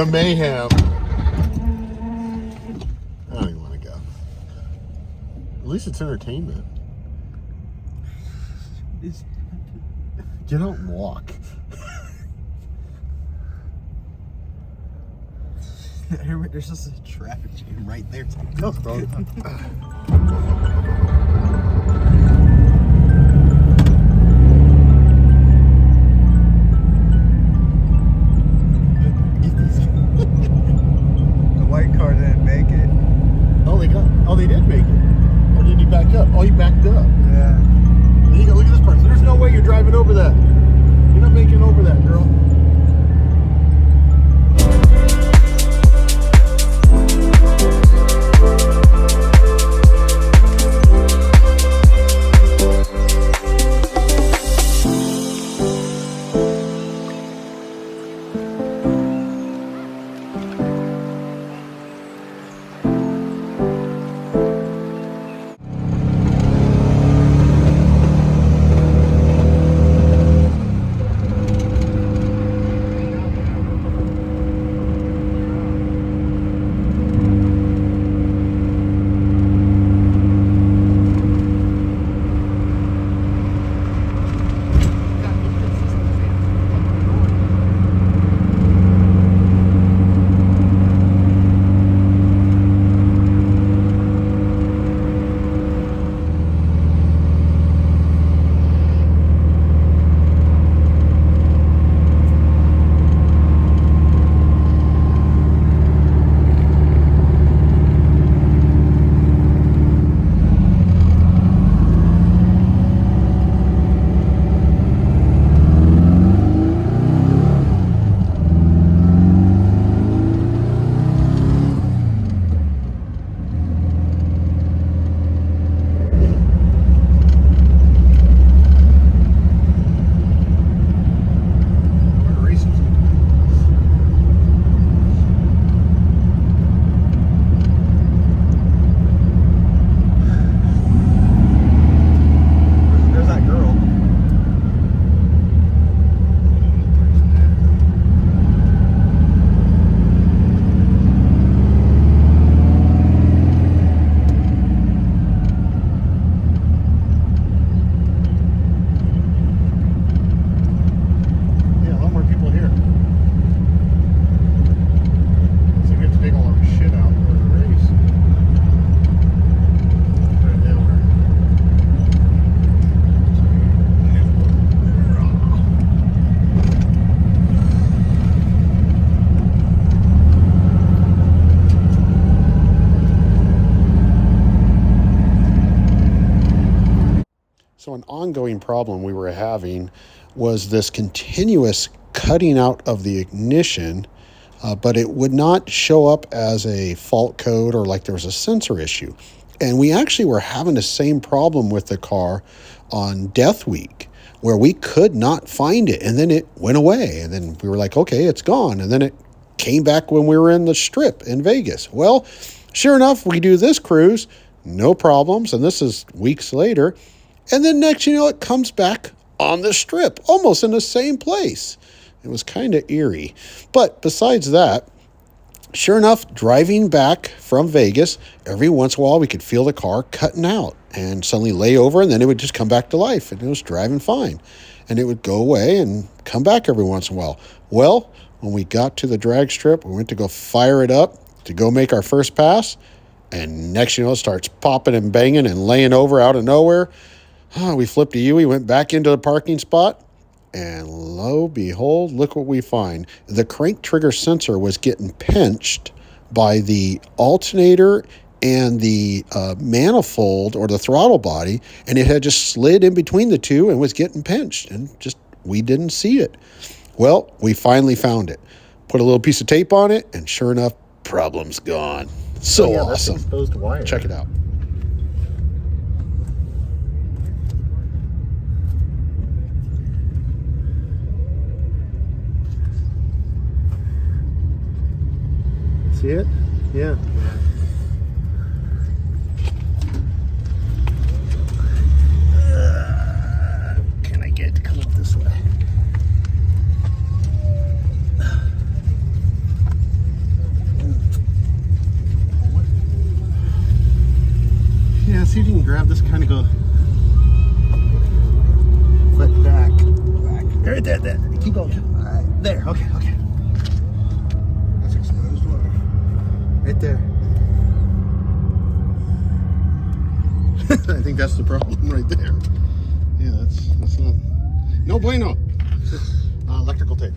the mayhem. I don't even want to go. At least it's entertainment. Get out and walk. There's just a traffic jam right there. No, bro. The white car didn't make it. Oh, they did make it. Or did you back up? Oh, you backed up. Yeah. There you go. Look at this person. There's no way you're driving over that. You're not making over that, girl. So an ongoing problem we were having was this continuous cutting out of the ignition, but it would not show up as a fault code or like there was a sensor issue. And we actually were having the same problem with the car on Death Week, where we could not find it. And then it went away. And then we were like, okay, it's gone. And then it came back when we were in the Strip in Vegas. Well, sure enough, we do this cruise, no problems. And this is weeks later. And then next, it comes back on the Strip, almost in the same place. It was kind of eerie. But besides that, sure enough, driving back from Vegas, every once in a while we could feel the car cutting out and suddenly lay over, and then it would just come back to life, and it was driving fine. And it would go away and come back every once in a while. Well, when we got to the drag strip, we went to go fire it up to go make our first pass, and next it starts popping and banging and laying over out of nowhere. We flipped a U, we went back into the parking spot, and lo behold, look what we find. The crank trigger sensor was getting pinched by the alternator and the manifold or the throttle body, and it had just slid in between the two and was getting pinched, and just we didn't see it. Well, we finally found it. Put a little piece of tape on it, and sure enough, problem's gone. So yeah, awesome. That's exposed wire. Check it out. See it? Yeah. Can I get it to come up this way? grab this, kind of go foot back. Right there. Keep going. All right, there. Okay. That's exposed water. Right there. I think that's the problem right there. Yeah, that's not. No bueno. Electrical tape.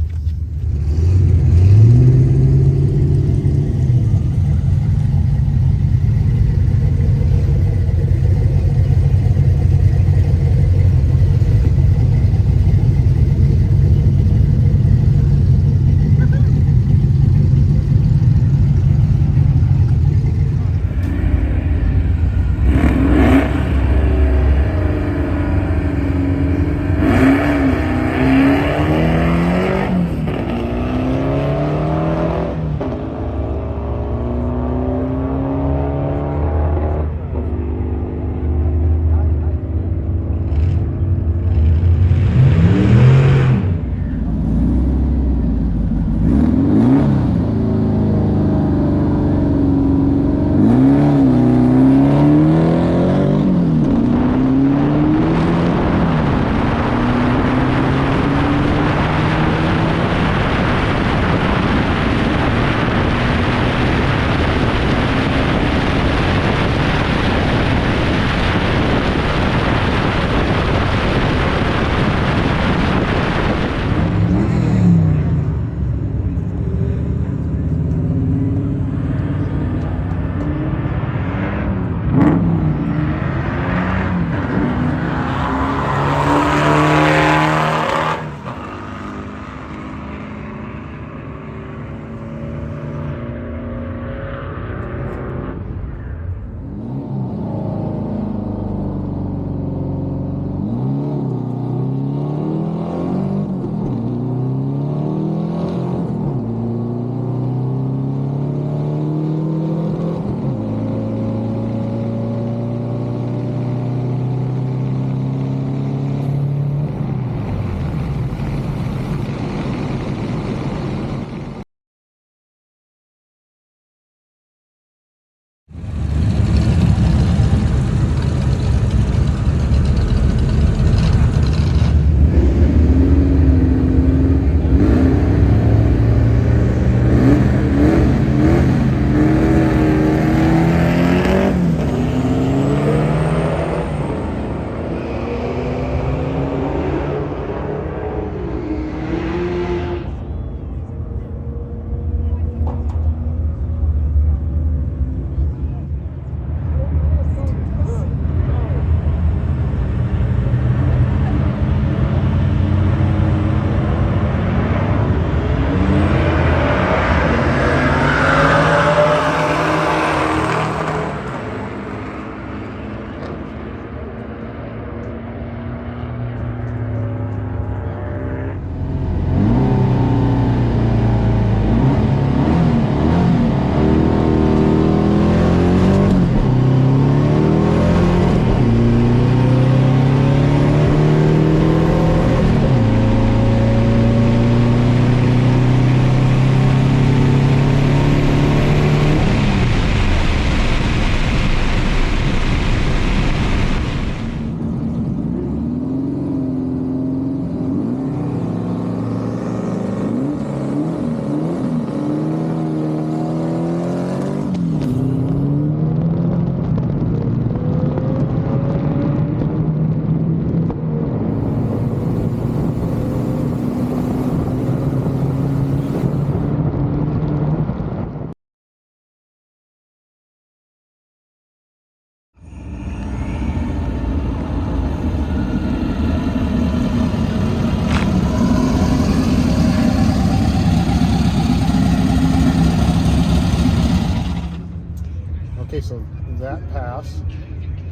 Okay, so that pass,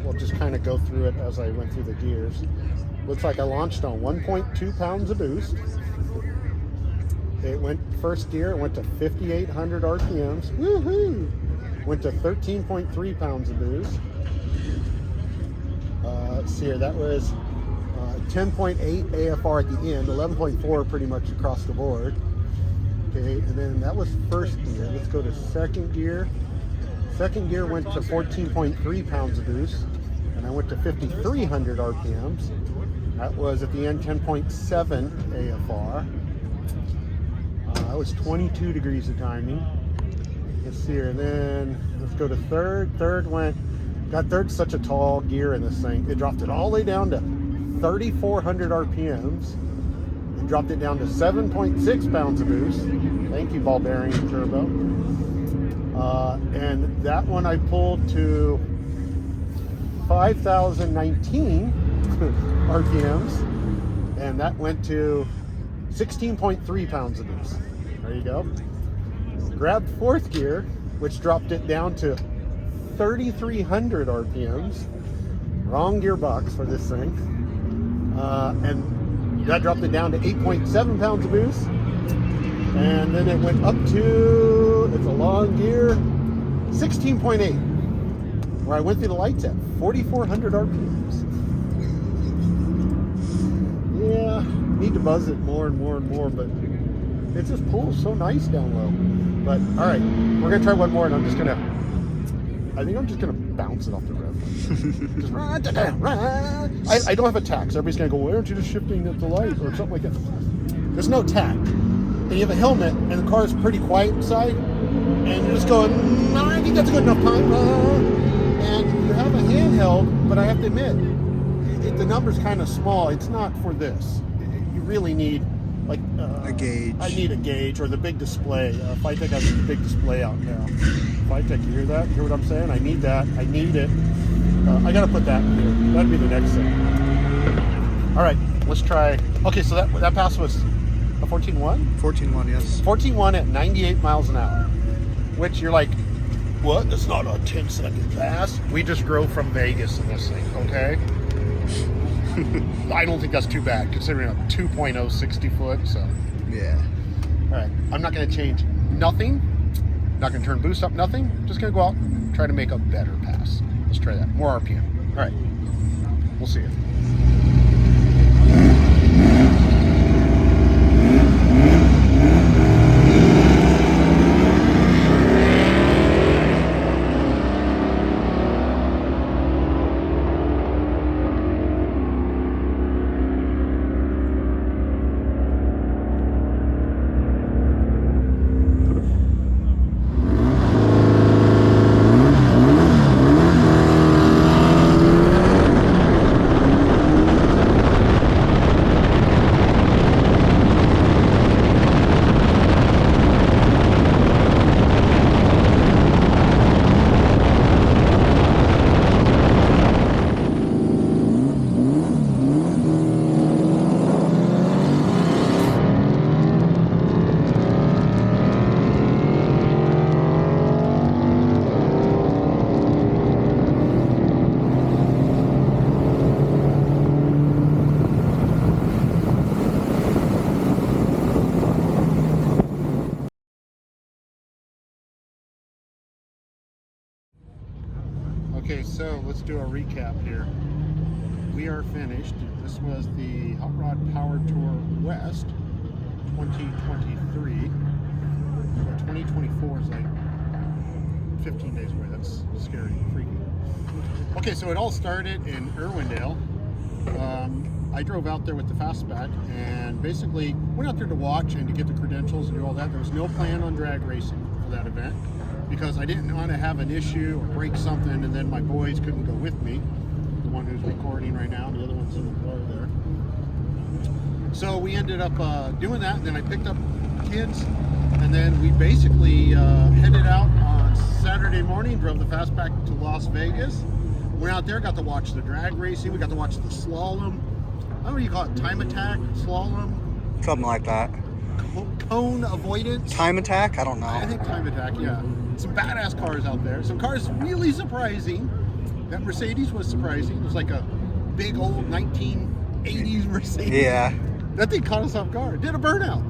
we'll just kind of go through it as I went through the gears. Looks like I launched on 1.2 pounds of boost. It went first gear, it went to 5,800 RPMs. Woohoo! Went to 13.3 pounds of boost. Let's see here, that was 10.8 AFR at the end, 11.4 pretty much across the board. Okay, and then that was first gear. Let's go to second gear. Second gear went to 14.3 pounds of boost. and I went to 5,300 RPMs. That was at the end 10.7 AFR. That was 22 degrees of timing. Let's see here. And then let's go to third. Got third, such a tall gear in this thing. It dropped it all the way down to 3,400 RPMs. It dropped it down to 7.6 pounds of boost. Thank you, ball bearing and turbo. And that one I pulled to 5,019 RPMs, and that went to 16.3 pounds of boost. There you go. Grabbed fourth gear, which dropped it down to 3,300 RPMs. Wrong gearbox for this thing. And that dropped it down to 8.7 pounds of boost. And then it went up to, it's a long gear, 16.8, where I went through the lights at 4,400 RPMs. Yeah, need to buzz it more and more and more, but it just pulls so nice down low. But all right, we're gonna try one more, and I think I'm just gonna bounce it off the roof. Just I don't have a tack, so everybody's gonna go, why aren't you just shifting at the light or something like that? There's no tack. And you have a helmet, and the car is pretty quiet inside, and you're just going, no, I think that's a good enough time. And you have a handheld, but I have to admit, the number's kind of small. It's not for this. You really need like a gauge. I need a gauge or the big display. Flytech has a big display out now. Flytech, you hear that? Hear what I'm saying? I need that. I need it. I gotta put that in here. That'd be the next thing. All right, let's try. Okay, so that pass was a 14.1? 14.1, yes. 14.1 at 98 miles an hour, which you're like, what? That's not a 10-second pass. We just drove from Vegas in this thing, okay? I don't think that's too bad, considering a 2.0 60 foot, so. Yeah. All right, I'm not gonna change nothing. Not gonna turn boost up, nothing. Just gonna go out and try to make a better pass. Let's try that, more RPM. All right, we'll see you. Okay, so let's do a recap here. We are finished. This was the Hot Rod Power Tour West 2023. 2024 is like 15 days away. That's scary, freaky. Okay, so it all started in Irwindale. I drove out there with the Fastback and basically went out there to watch and to get the credentials and do all that. There was no plan on drag racing for that event, because I didn't want to have an issue or break something and then my boys couldn't go with me. The one who's recording right now, the other one's in the car there. So we ended up doing that, and then I picked up kids, and then we basically headed out on Saturday morning, drove the Fastback to Las Vegas. Went out there, got to watch the drag racing, we got to watch the slalom. I don't know what you call it, time attack, slalom? Something like that. Cone avoidance? Time attack? I don't know. I think time attack, yeah. Some badass cars out there. Some cars really surprising. That Mercedes was surprising. It was like a big old 1980s Mercedes. Yeah. That thing caught us off guard. Did a burnout.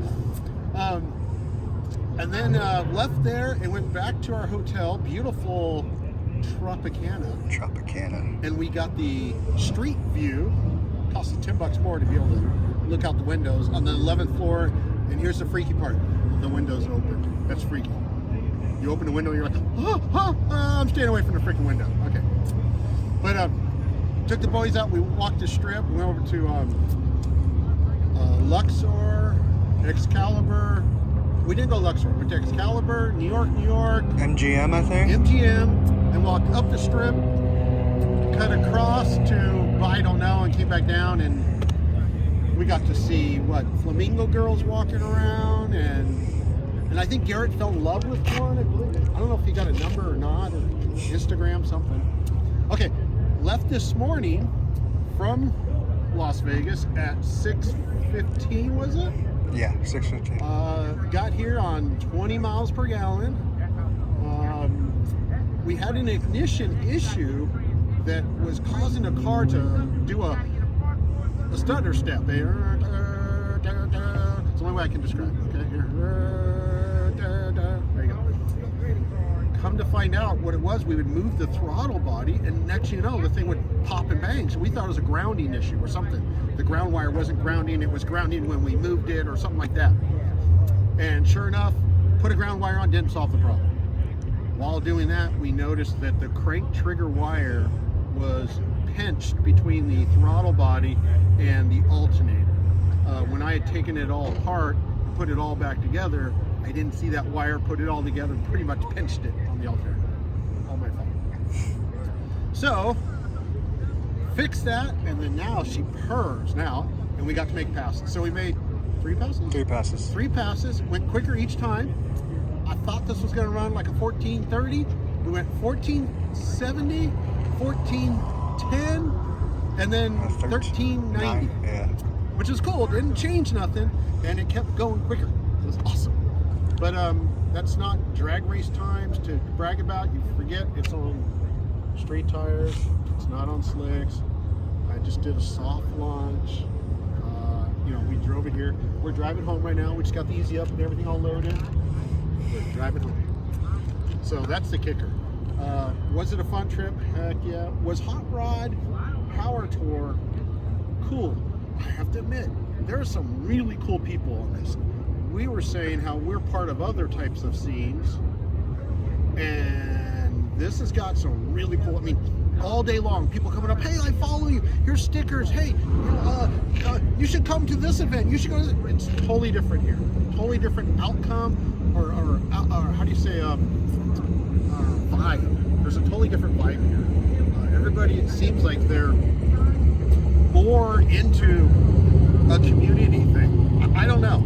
And then left there and went back to our hotel. Beautiful Tropicana. And we got the street view. Cost us $10 more to be able to look out the windows on the 11th floor. And here's the freaky part. The windows open. That's freaky. You open the window and you're like, I'm staying away from the freaking window. Okay. But took the boys out. We walked the strip. We went over to Luxor, Excalibur. We didn't go Luxor. We went to Excalibur, New York, MGM, I think. MGM, and walked up the strip, cut across to I don't know, and came back down, and we got to see flamingo girls walking around, and I think Garrett fell in love with one. I believe. I don't know if he got a number or not, or Instagram something. Okay, left this morning from Las Vegas at 6:15, was it? Yeah, 6:15. Got here on 20 miles per gallon. We had an ignition issue that was causing the car to do a stutter step. It's the only way I can describe it. Okay, here. There you go. Come to find out what it was, we would move the throttle body, and next you know, the thing would pop and bang. So we thought it was a grounding issue or something. The ground wire wasn't grounding, it was grounding when we moved it or something like that. And sure enough, put a ground wire on, didn't solve the problem. While doing that, we noticed that the crank trigger wire was pinched between the throttle body and the alternator. When I had taken it all apart and put it all back together, I didn't see that wire, put it all together, and pretty much pinched it on the alternator. All my fault. So, fixed that, and then now she purrs now, and we got to make passes. So we made 3 passes? 3 passes. 3 passes, went quicker each time. I thought this was going to run like a 14:30. We went 14:70, 14:10, and then 13:90. Yeah. Which is cool. Didn't change nothing, and it kept going quicker. It was awesome. But that's not drag race times to brag about. You forget it's on straight tires. It's not on slicks. I just did a soft launch. We drove it here. We're driving home right now. We just got the easy up and everything all loaded. We're driving home. So that's the kicker. Was it a fun trip? Heck yeah. Was Hot Rod Power Tour cool? I have to admit, there are some really cool people on this. We were saying how we're part of other types of scenes, and this has got some really cool, all day long, people coming up, hey, I follow you, here's stickers, hey, you should come to this event, you should go to this. It's totally different here. Totally different outcome, or how do you say, vibe. There's a totally different vibe here. Everybody, it seems like they're more into a community thing. I don't know.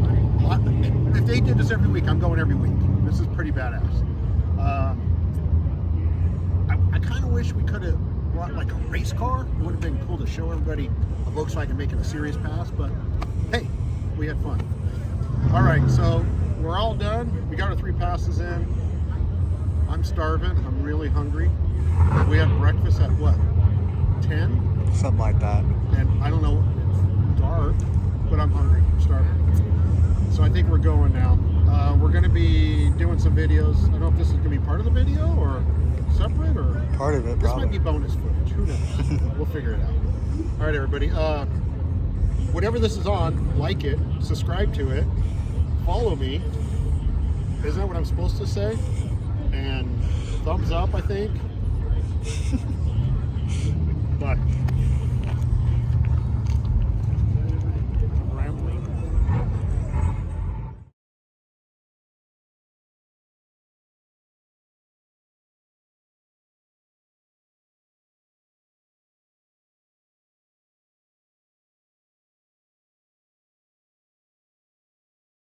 If they did this every week, I'm going every week. This is pretty badass. I kind of wish we could have brought like a race car. It would have been cool to show everybody a Volkswagen making a serious pass, but hey, we had fun. All right, so we're all done. We got our 3 passes in. I'm starving. I'm really hungry. We had breakfast at what? 10? Something like that. And I don't know, it's dark, but I'm hungry. I'm starving. So I think we're going now. We're going to be doing some videos. I don't know if this is going to be part of the video or separate or Part of it, this probably. might be bonus footage. Who knows? We'll figure it out. All right, everybody. Whatever this is on, like it, subscribe to it, follow me. Isn't that what I'm supposed to say? And thumbs up, I think. Bye.